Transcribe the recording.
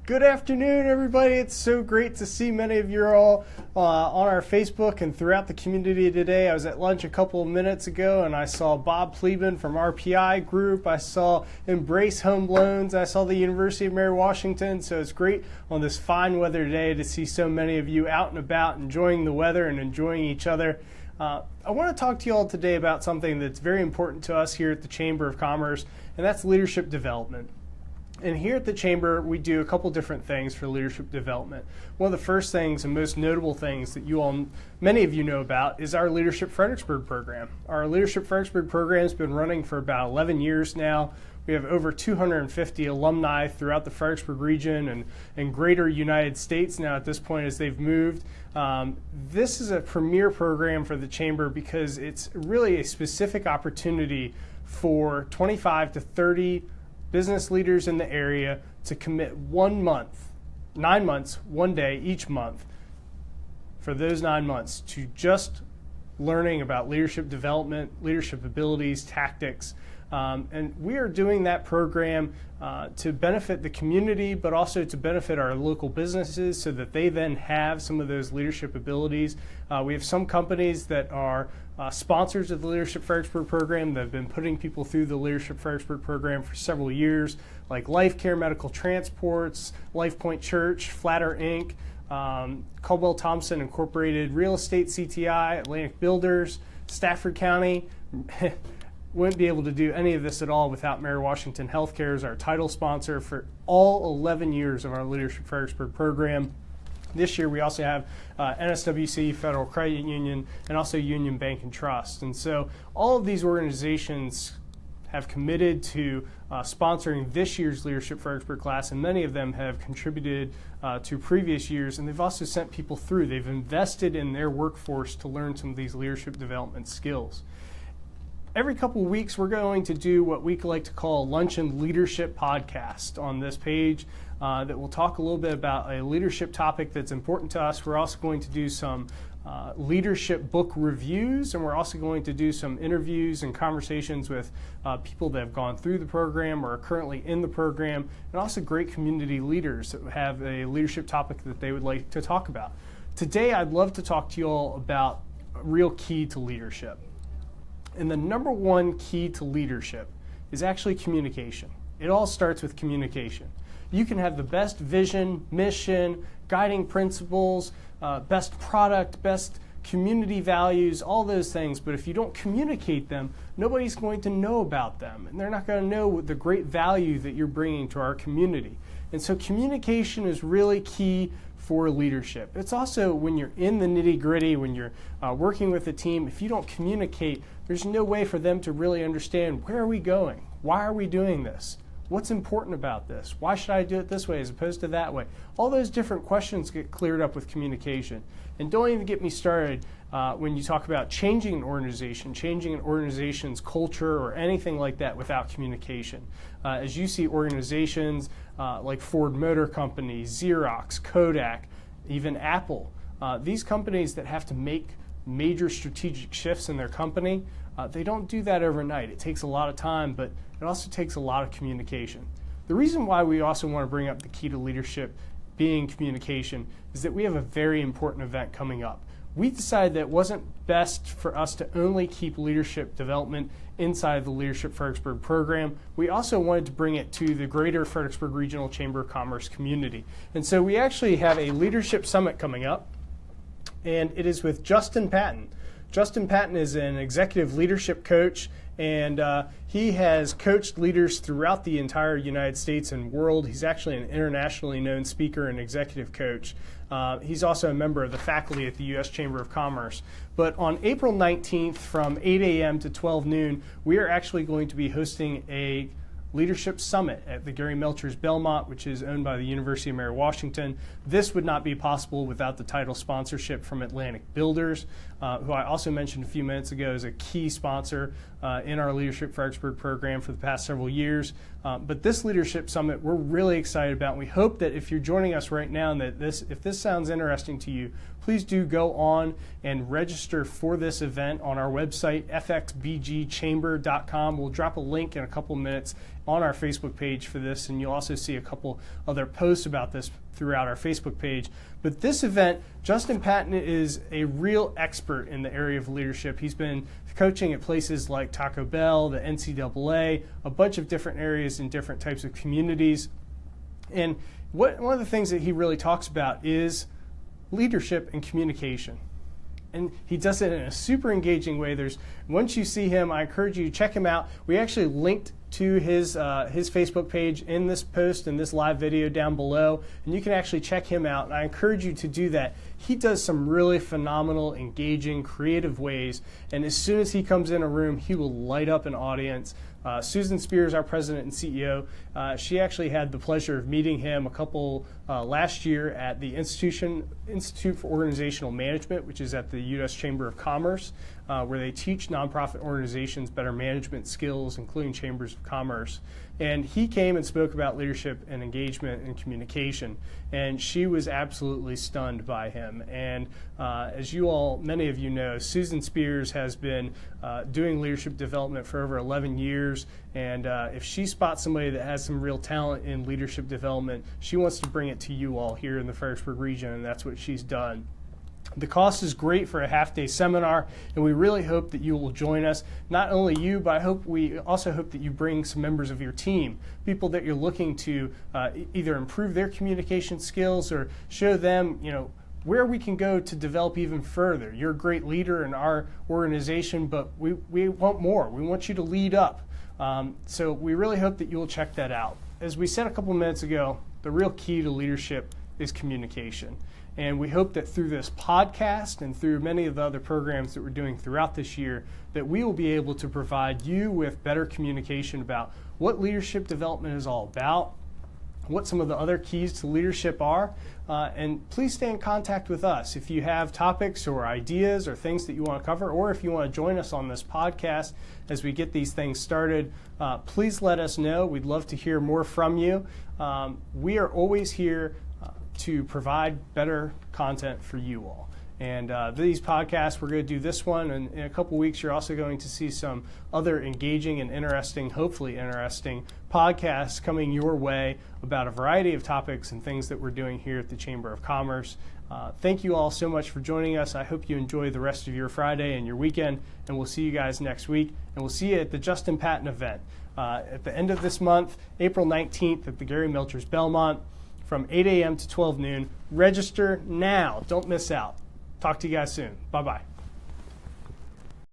Good afternoon, everybody. It's so great to see many of you all on our Facebook and throughout the community today. I was at lunch a couple of minutes ago and I saw Bob Pleben from RPI Group. I saw Embrace Home Loans. I saw the University of Mary Washington. So it's great on this fine weather day to see so many of you out and about enjoying the weather and enjoying each other. I want to talk to you all today about something that's very important to us here at the Chamber of Commerce, and that's leadership development. And here at the Chamber, we do a couple different things for leadership development. One of the first things and most notable things that many of you know about is our Leadership Fredericksburg program. Our Leadership Fredericksburg program has been running for about 11 years now. We have over 250 alumni throughout the Fredericksburg region and greater United States now at this point as they've moved. This is a premier program for the Chamber because it's really a specific opportunity for 25 to 30 business leaders in the area to commit 1 month, 9 months, 1 day each month for those 9 months to just learning about leadership development, leadership abilities, tactics. And we are doing that program to benefit the community, but also to benefit our local businesses so that they then have some of those leadership abilities. We have some companies that are sponsors of the Leadership Fredericksburg program that have been putting people through the Leadership Fredericksburg program for several years, like Life Care Medical Transports, Life Point Church, Flatter Inc., Caldwell Thompson Incorporated, Real Estate CTI, Atlantic Builders, Stafford County. Wouldn't be able to do any of this at all without Mary Washington Healthcare as our title sponsor for all 11 years of our Leadership Fredericksburg program. This year we also have NSWC, Federal Credit Union, and also Union Bank and Trust. And so all of these organizations have committed to sponsoring this year's Leadership Fredericksburg class, and many of them have contributed to previous years, and they've also sent people through. They've invested in their workforce to learn some of these leadership development skills. Every couple of weeks, we're going to do what we like to call a Luncheon Leadership podcast on this page that will talk a little bit about a leadership topic that's important to us. We're also going to do some leadership book reviews, and we're also going to do some interviews and conversations with people that have gone through the program or are currently in the program, and also great community leaders that have a leadership topic that they would like to talk about. Today, I'd love to talk to you all about a real key to leadership. And the number one key to leadership is actually communication. It all starts with communication. You can have the best vision, mission, guiding principles, best product, best community values, all those things, but if you don't communicate them, nobody's going to know about them, and they're not going to know the great value that you're bringing to our community. And so communication is really key for leadership. It's also when you're in the nitty-gritty, when you're working with a team, if you don't communicate, there's no way for them to really understand, where are we going? Why are we doing this? What's important about this? Why should I do it this way as opposed to that way? All those different questions get cleared up with communication. And don't even get me started when you talk about changing an organization's culture or anything like that without communication. As you see organizations like Ford Motor Company, Xerox, Kodak, even Apple, these companies that have to make major strategic shifts in their company, they don't do that overnight. It takes a lot of time, but it also takes a lot of communication. The reason why we also want to bring up the key to leadership being communication is that we have a very important event coming up. We decided that it wasn't best for us to only keep leadership development inside the Leadership Fredericksburg program. We also wanted to bring it to the greater Fredericksburg Regional Chamber of Commerce community. And so we actually have a leadership summit coming up, and it is with Justin Patton. Justin Patton is an executive leadership coach, and he has coached leaders throughout the entire United States and world. He's actually an internationally known speaker and executive coach. He's also a member of the faculty at the U.S. Chamber of Commerce. But on April 19th from 8 a.m. to 12 noon, we are actually going to be hosting a Leadership Summit at the Gary Melchers Belmont, which is owned by the University of Mary Washington. This would not be possible without the title sponsorship from Atlantic Builders, who I also mentioned a few minutes ago is a key sponsor in our Leadership Fredericksburg program for the past several years. But this Leadership Summit, we're really excited about. And we hope that if you're joining us right now and that if this sounds interesting to you, please do go on and register for this event on our website, fxbgchamber.com. We'll drop a link in a couple minutes on our Facebook page for this, and you'll also see a couple other posts about this throughout our Facebook page. But this event, Justin Patton is a real expert in the area of leadership. He's been coaching at places like Taco Bell, the NCAA, a bunch of different areas in different types of communities. And one of the things that he really talks about is leadership and communication. And he does it in a super engaging way. Once you see him, I encourage you to check him out. We actually linked to his Facebook page in this post and this live video down below, and you can actually check him out. And I encourage you to do that. He does some really phenomenal, engaging, creative ways. And as soon as he comes in a room, he will light up an audience. Susan Spears, our president and CEO, she actually had the pleasure of meeting him last year at the Institute for Organizational Management, which is at the U.S. Chamber of Commerce, where they teach nonprofit organizations better management skills, including chambers of commerce. And he came and spoke about leadership and engagement and communication, and she was absolutely stunned by him. And as many of you know, Susan Spears has been doing leadership development for over 11 years, and if she spots somebody that has some real talent in leadership development, she wants to bring it to you all here in the Fredericksburg region, and that's what she's done. The cost is great for a half-day seminar, and we really hope that you will join us. Not only you, but we also hope that you bring some members of your team, people that you're looking to either improve their communication skills or show them, where we can go to develop even further. You're a great leader in our organization, but we want more. We want you to lead up. So we really hope that you will check that out. As we said a couple minutes ago, the real key to leadership is communication. And we hope that through this podcast and through many of the other programs that we're doing throughout this year, that we will be able to provide you with better communication about what leadership development is all about, what some of the other keys to leadership are, and please stay in contact with us. If you have topics or ideas or things that you want to cover, or if you want to join us on this podcast as we get these things started, please let us know. We'd love to hear more from you. We are always here to provide better content for you all. And these podcasts, we're going to do this one, and in a couple weeks you're also going to see some other engaging and interesting, hopefully interesting, podcasts coming your way about a variety of topics and things that we're doing here at the Chamber of Commerce. Thank you all so much for joining us. I hope you enjoy the rest of your Friday and your weekend, and we'll see you guys next week. And we'll see you at the Justin Patton event at the end of this month, April 19th at the Gary Milchers Belmont, from 8 a.m. to 12 noon. Register now. Don't miss out. Talk to you guys soon. Bye-bye.